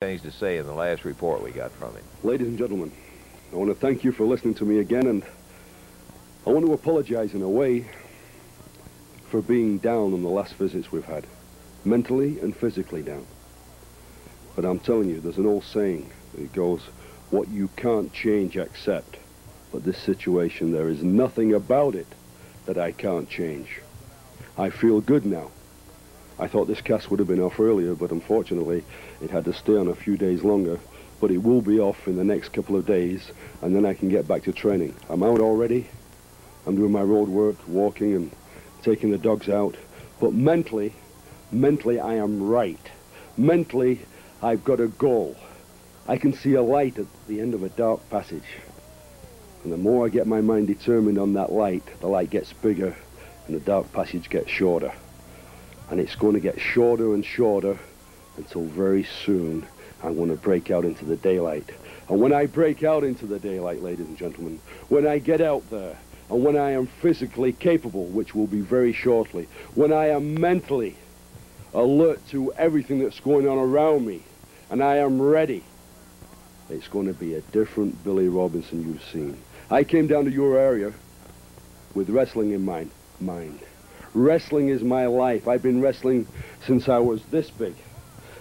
things to say in the last report we got from him. Ladies and gentlemen, I want to thank you for listening to me again, and I want to apologize in a way for being down on the last visits we've had, mentally and physically down. But I'm telling you, there's an old saying. It goes, what you can't change, accept. But this situation, there is nothing about it that I can't change. I feel good now. I thought this cast would have been off earlier, but unfortunately, it had to stay on a few days longer. But it will be off in the next couple of days, and then I can get back to training. I'm out already. I'm doing my road work, walking and taking the dogs out. But mentally I am right. Mentally, I've got a goal. I can see a light at the end of a dark passage. And the more I get my mind determined on that light, the light gets bigger and the dark passage gets shorter. And it's going to get shorter and shorter until very soon I'm going to break out into the daylight. And when I break out into the daylight, ladies and gentlemen, when I get out there, and when I am physically capable, which will be very shortly, when I am mentally alert to everything that's going on around me, and I am ready, it's going to be a different Billy Robinson you've seen. I came down to your area with wrestling in mind. Wrestling is my life. I've been wrestling since I was this big.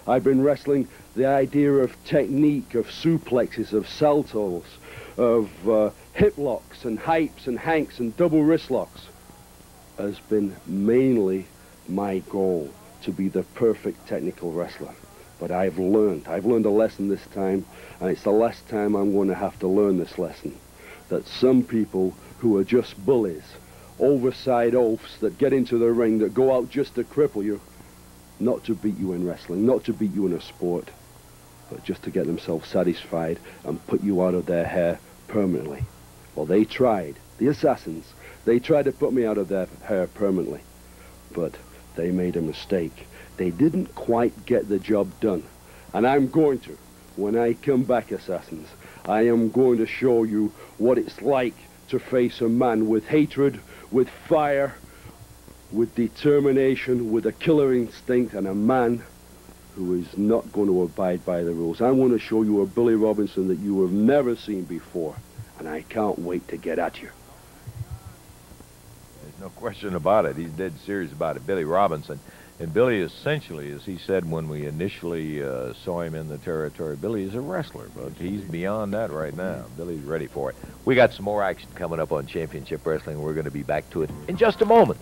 I've been wrestling the idea of technique, of suplexes, of saltos, of hip locks and hypes and hanks and double wrist locks has been mainly my goal, to be the perfect technical wrestler. But I've learned a lesson this time, and it's the last time I'm going to have to learn this lesson, that some people who are just bullies, overside oafs that get into the ring, that go out just to cripple you, not to beat you in wrestling, not to beat you in a sport, but just to get themselves satisfied and put you out of their hair permanently. Well, they tried, the assassins, they tried to put me out of their hair permanently, but they made a mistake. They didn't quite get the job done. And I'm going to, when I come back, assassins, I am going to show you what it's like to face a man with hatred, with fire, with determination, with a killer instinct, and a man who is not going to abide by the rules. I want to show you a Billy Robinson that you have never seen before, and I can't wait to get at you. There's no question about it. He's dead serious about it, Billy Robinson. And Billy, essentially, as he said when we initially saw him in the territory, Billy is a wrestler, but he's beyond that right now. Billy's ready for it. We got some more action coming up on Championship Wrestling. We're going to be back to it in just a moment.